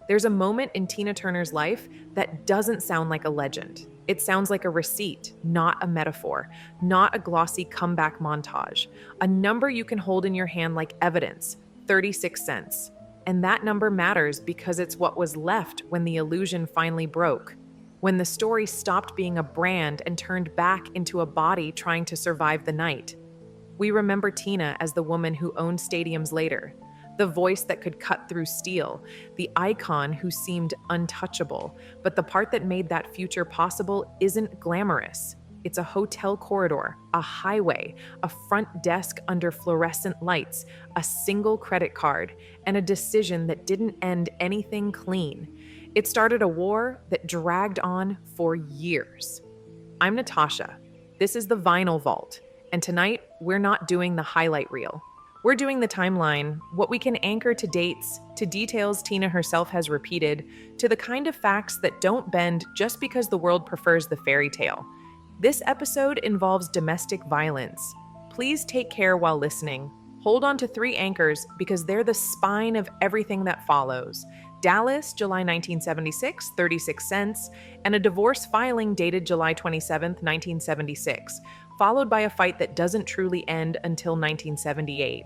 There's a moment in Tina Turner's life that doesn't sound like a legend. It sounds like a receipt, not a metaphor, not a glossy comeback montage. A number you can hold in your hand like evidence, 36 cents. And that number matters because it's what was left when the illusion finally broke. When the story stopped being a brand and turned back into a body trying to survive the night. We remember Tina as the woman who owned stadiums later, the voice that could cut through steel, the icon who seemed untouchable. But the part that made that future possible isn't glamorous. It's a hotel corridor, a highway, a front desk under fluorescent lights, a single credit card, and a decision that didn't end anything clean. It started a war that dragged on for years. I'm Natasha. This is the Vinyl Vault. And tonight, we're not doing the highlight reel. We're doing the timeline, what we can anchor to dates, to details Tina herself has repeated, to the kind of facts that don't bend just because the world prefers the fairy tale. This episode involves domestic violence. Please take care while listening. Hold on to three anchors because they're the spine of everything that follows. Dallas, July 1976, 36 cents, and a divorce filing dated July 27, 1976, followed by a fight that doesn't truly end until 1978.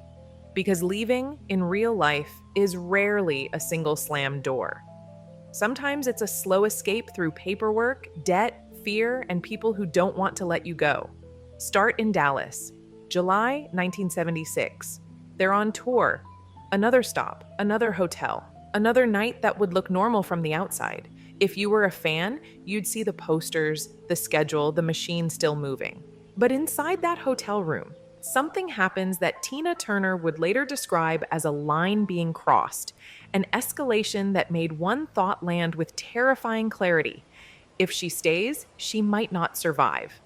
Because leaving, in real life, is rarely a single slam door. Sometimes it's a slow escape through paperwork, debt, fear, and people who don't want to let you go. Start in Dallas, July 1976. They're on tour. Another stop, another hotel. Another night that would look normal from the outside. If you were a fan, you'd see the posters, the schedule, the machine still moving. But inside that hotel room, something happens that Tina Turner would later describe as a line being crossed, an escalation that made one thought land with terrifying clarity. If she stays, she might not survive.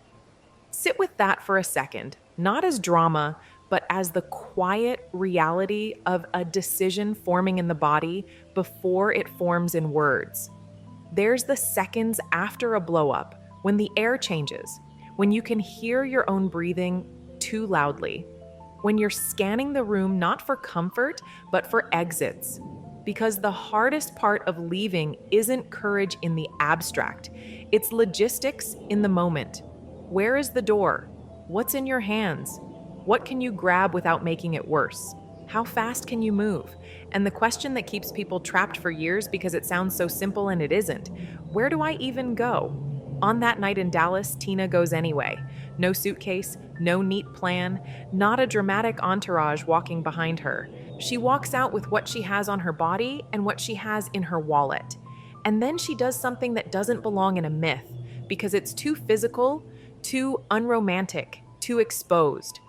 Sit with that for a second, not as drama, but as the quiet reality of a decision forming in the body before it forms in words. There's the seconds after a blowup, when the air changes, when you can hear your own breathing too loudly, when you're scanning the room not for comfort, but for exits. Because the hardest part of leaving isn't courage in the abstract, it's logistics in the moment. Where is the door? What's in your hands? What can you grab without making it worse? How fast can you move? And the question that keeps people trapped for years because it sounds so simple and it isn't, where do I even go? On that night in Dallas, Tina goes anyway. No suitcase, no neat plan, not a dramatic entourage walking behind her. She walks out with what she has on her body and what she has in her wallet. And then she does something that doesn't belong in a myth because it's too physical, too unromantic, too exposed.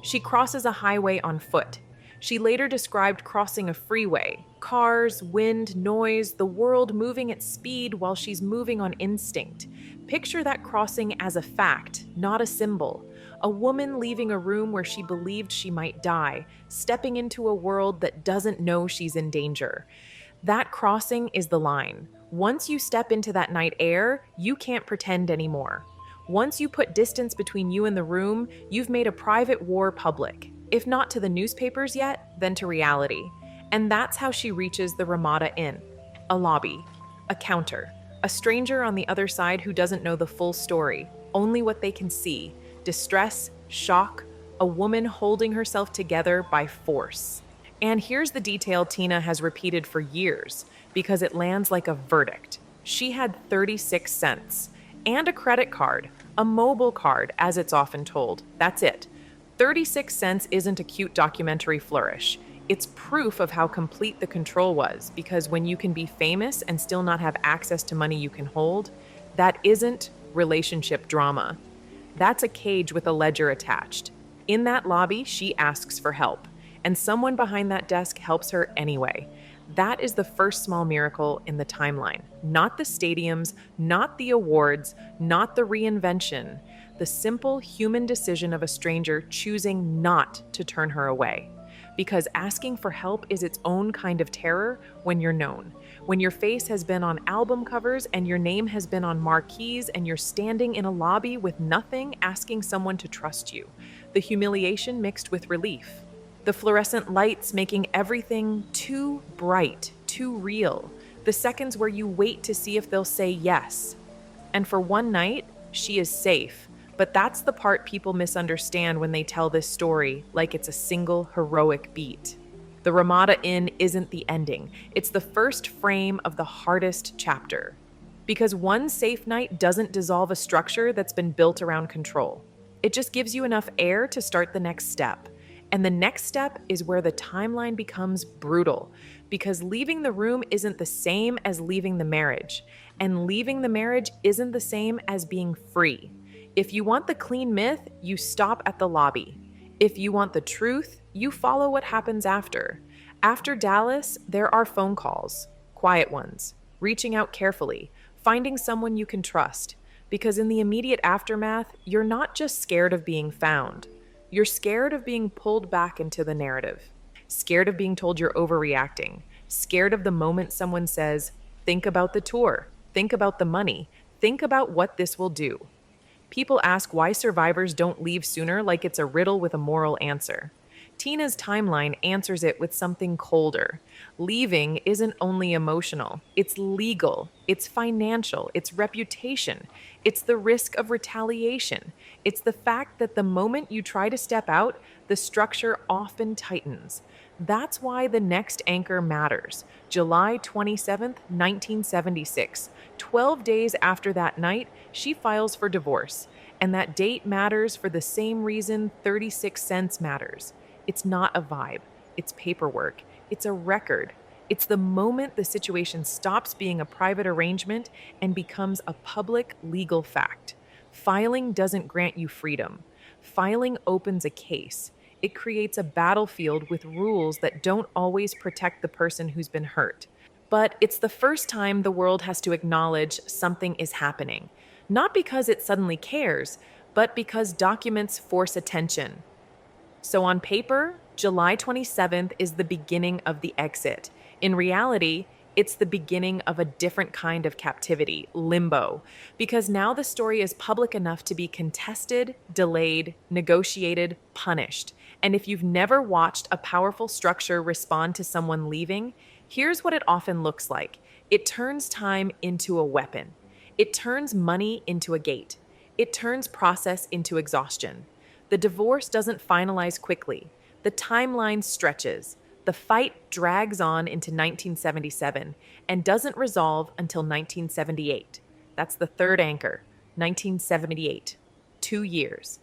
She crosses a highway on foot. She later described crossing a freeway. Cars, wind, noise, the world moving at speed while she's moving on instinct. Picture that crossing as a fact, not a symbol. A woman leaving a room where she believed she might die, stepping into a world that doesn't know she's in danger. That crossing is the line. Once you step into that night air, you can't pretend anymore. Once you put distance between you and the room, you've made a private war public. If not to the newspapers yet, then to reality. And that's how she reaches the Ramada Inn. A lobby, a counter, a stranger on the other side who doesn't know the full story, only what they can see. Distress, shock, a woman holding herself together by force. And here's the detail Tina has repeated for years, because it lands like a verdict. She had 36 cents. And a credit card, a Mobil card, as it's often told. That's it. 36 cents isn't a cute documentary flourish. It's proof of how complete the control was, because when you can be famous and still not have access to money you can hold, that isn't relationship drama. That's a cage with a ledger attached. In that lobby, she asks for help, and someone behind that desk helps her anyway. That is the first small miracle in the timeline. Not the stadiums, not the awards, not the reinvention. The simple human decision of a stranger choosing not to turn her away. Because asking for help is its own kind of terror when you're known. When your face has been on album covers and your name has been on marquees and you're standing in a lobby with nothing asking someone to trust you. The humiliation mixed with relief. The fluorescent lights making everything too bright, too real. the seconds where you wait to see if they'll say yes. And for one night, she is safe. But that's the part people misunderstand when they tell this story like it's a single heroic beat. The Ramada Inn isn't the ending, it's the first frame of the hardest chapter. Because one safe night doesn't dissolve a structure that's been built around control. It just gives you enough air to start the next step. And the next step is where the timeline becomes brutal, because leaving the room isn't the same as leaving the marriage, and leaving the marriage isn't the same as being free. If you want the clean myth, you stop at the lobby. If you want the truth, you follow what happens after. After Dallas, there are phone calls, quiet ones, reaching out carefully, finding someone you can trust. Because in the immediate aftermath, you're not just scared of being found. You're scared of being pulled back into the narrative, scared of being told you're overreacting, scared of the moment someone says, think about the tour, think about the money, think about what this will do. People ask why survivors don't leave sooner like it's a riddle with a moral answer. Tina's timeline answers it with something colder. Leaving isn't only emotional, it's legal, it's financial, it's reputation, it's the risk of retaliation. It's the fact that the moment you try to step out, the structure often tightens. That's why the next anchor matters. July 27th, 1976. 12 days after that night, she files for divorce. And that date matters for the same reason 36 cents matters. It's not a vibe, it's paperwork, it's a record. It's the moment the situation stops being a private arrangement and becomes a public legal fact. Filing doesn't grant you freedom. Filing opens a case. It creates a battlefield with rules that don't always protect the person who's been hurt. But it's the first time the world has to acknowledge something is happening. Not because it suddenly cares, but because documents force attention. So on paper, July 27th is the beginning of the exit. In reality, it's the beginning of a different kind of captivity, limbo, because now the story is public enough to be contested, delayed, negotiated, punished. And if you've never watched a powerful structure respond to someone leaving, here's what it often looks like. It turns time into a weapon. It turns money into a gate. It turns process into exhaustion. The divorce doesn't finalize quickly. The timeline stretches. The fight drags on into 1977 and doesn't resolve until 1978. That's the third anchor, 1978. 2 years.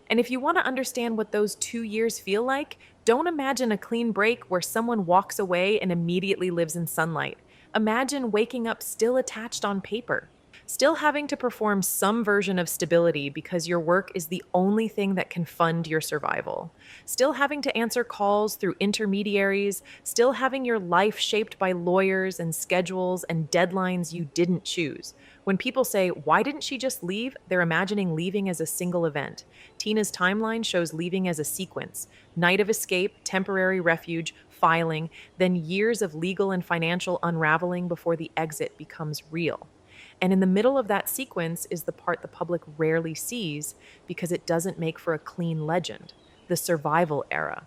And if you want to understand what those 2 years feel like, don't imagine a clean break where someone walks away and immediately lives in sunlight. Imagine waking up still attached on paper, still having to perform some version of stability because your work is the only thing that can fund your survival, still having to answer calls through intermediaries, still having your life shaped by lawyers and schedules and deadlines you didn't choose. When people say, why didn't she just leave? They're imagining leaving as a single event. Tina's timeline shows leaving as a sequence: night of escape, temporary refuge, filing, then years of legal and financial unraveling before the exit becomes real. And in the middle of that sequence is the part the public rarely sees because it doesn't make for a clean legend: the survival era.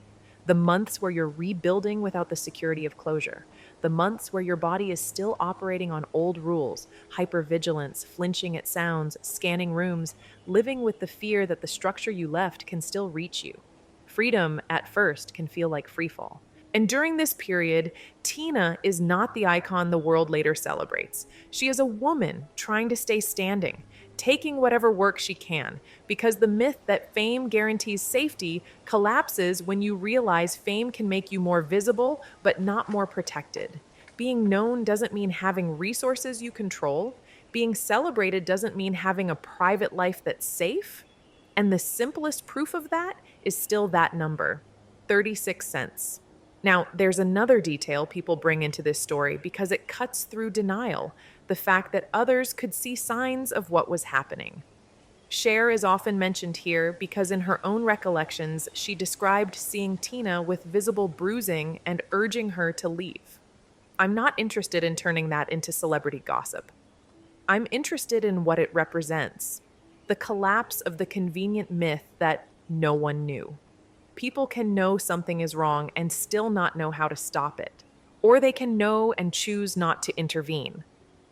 The months where you're rebuilding without the security of closure. The months where your body is still operating on old rules, hypervigilance, flinching at sounds, scanning rooms, living with the fear that the structure you left can still reach you. Freedom, at first, can feel like freefall. And during this period, Tina is not the icon the world later celebrates. She is a woman trying to stay standing, taking whatever work she can, because the myth that fame guarantees safety collapses when you realize fame can make you more visible, but not more protected. Being known doesn't mean having resources you control. Being celebrated doesn't mean having a private life that's safe. And the simplest proof of that is still that number, 36 cents. Now, there's another detail people bring into this story because it cuts through denial, the fact that others could see signs of what was happening. Cher is often mentioned here because in her own recollections, she described seeing Tina with visible bruising and urging her to leave. I'm not interested in turning that into celebrity gossip. I'm interested in what it represents: the collapse of the convenient myth that no one knew. People can know something is wrong and still not know how to stop it. or they can know and choose not to intervene.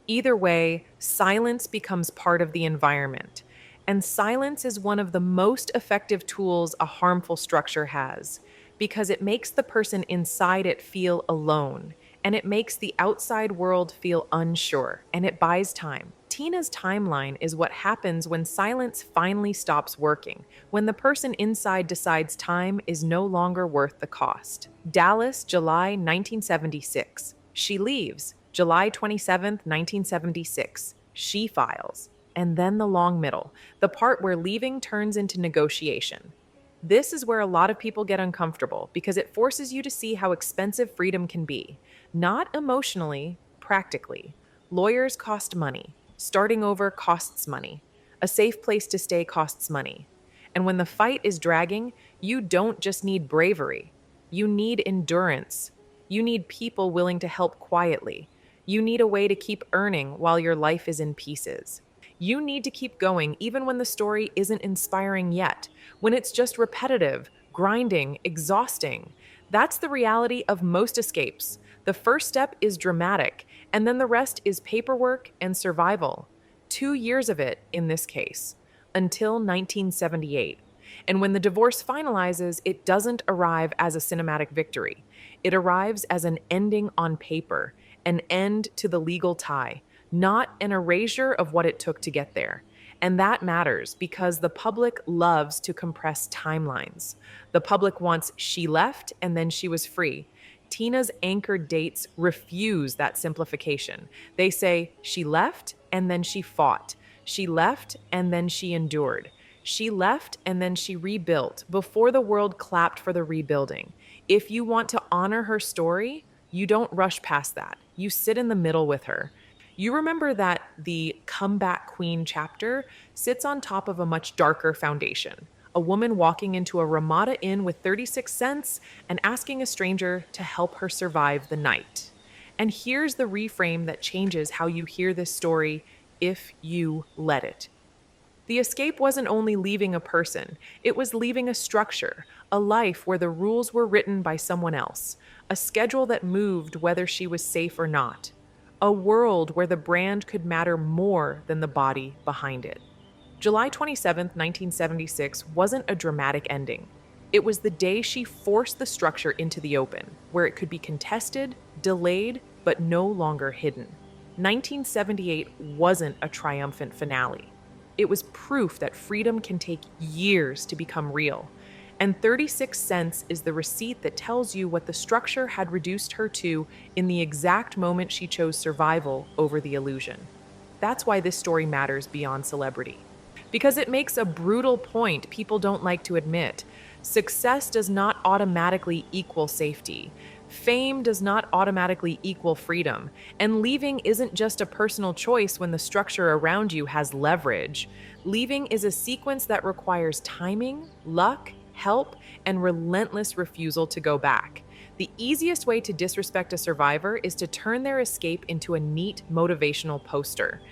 Either way, silence becomes part of the environment. And silence is one of the most effective tools a harmful structure has because it makes the person inside it feel alone and it makes the outside world feel unsure and it buys time. Tina's timeline is what happens when silence finally stops working, when the person inside decides time is no longer worth the cost. Dallas, July 1976. She leaves. July 27th, 1976. She files. And then the long middle, the part where leaving turns into negotiation. This is where a lot of people get uncomfortable because it forces you to see how expensive freedom can be. Not emotionally, practically. Lawyers cost money. Starting over costs money. A safe place to stay costs money. And when the fight is dragging, you don't just need bravery. You need endurance. You need people willing to help quietly. You need a way to keep earning while your life is in pieces. You need to keep going even when the story isn't inspiring yet, when it's just repetitive, grinding, exhausting. That's the reality of most escapes. The first step is dramatic, and then the rest is paperwork and survival. 2 years of it, in this case, until 1978. And when the divorce finalizes, it doesn't arrive as a cinematic victory. It arrives as an ending on paper, an end to the legal tie, not an erasure of what it took to get there. And that matters because the public loves to compress timelines. The public wants she left and then she was free. Tina's anchored dates refuse that simplification. They say she left and then she fought. She left and then she endured. She left and then she rebuilt before the world clapped for the rebuilding. If you want to honor her story, you don't rush past that. You sit in the middle with her. You remember that the Comeback Queen chapter sits on top of a much darker foundation. A woman walking into a Ramada Inn with 36 cents and asking a stranger to help her survive the night. And here's the reframe that changes how you hear this story if you let it. The escape wasn't only leaving a person, it was leaving a structure, a life where the rules were written by someone else, a schedule that moved whether she was safe or not, a world where the brand could matter more than the body behind it. July 27th, 1976 wasn't a dramatic ending. It was the day she forced the structure into the open, where it could be contested, delayed, but no longer hidden. 1978 wasn't a triumphant finale. It was proof that freedom can take years to become real. And 36 cents is the receipt that tells you what the structure had reduced her to in the exact moment she chose survival over the illusion. That's why this story matters beyond celebrity. Because it makes a brutal point people don't like to admit. Success does not automatically equal safety. Fame does not automatically equal freedom, and leaving isn't just a personal choice when the structure around you has leverage. Leaving is a sequence that requires timing, luck, help, and relentless refusal to go back. The easiest way to disrespect a survivor is to turn their escape into a neat motivational poster.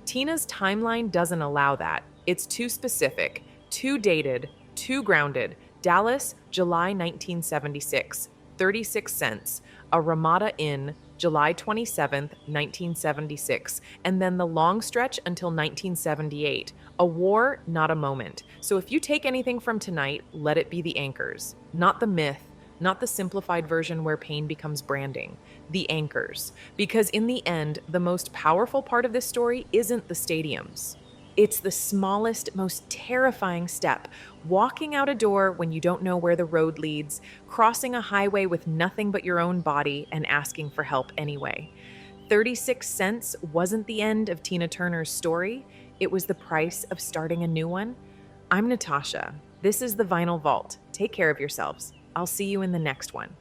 Tina's timeline doesn't allow that. It's too specific, too dated, too grounded. Dallas, July 1976. 36 cents, a Ramada Inn, July 27th, 1976, and then the long stretch until 1978. A war, not a moment. So if you take anything from tonight, let it be the anchors, not the myth, not the simplified version where pain becomes branding, the anchors. Because in the end, the most powerful part of this story isn't the stadiums. It's the smallest, most terrifying step. Walking out a door when you don't know where the road leads, crossing a highway with nothing but your own body, and asking for help anyway. 36 cents wasn't the end of Tina Turner's story. It was the price of starting a new one. I'm Natasha. This is the Vinyl Vault. Take care of yourselves. I'll see you in the next one.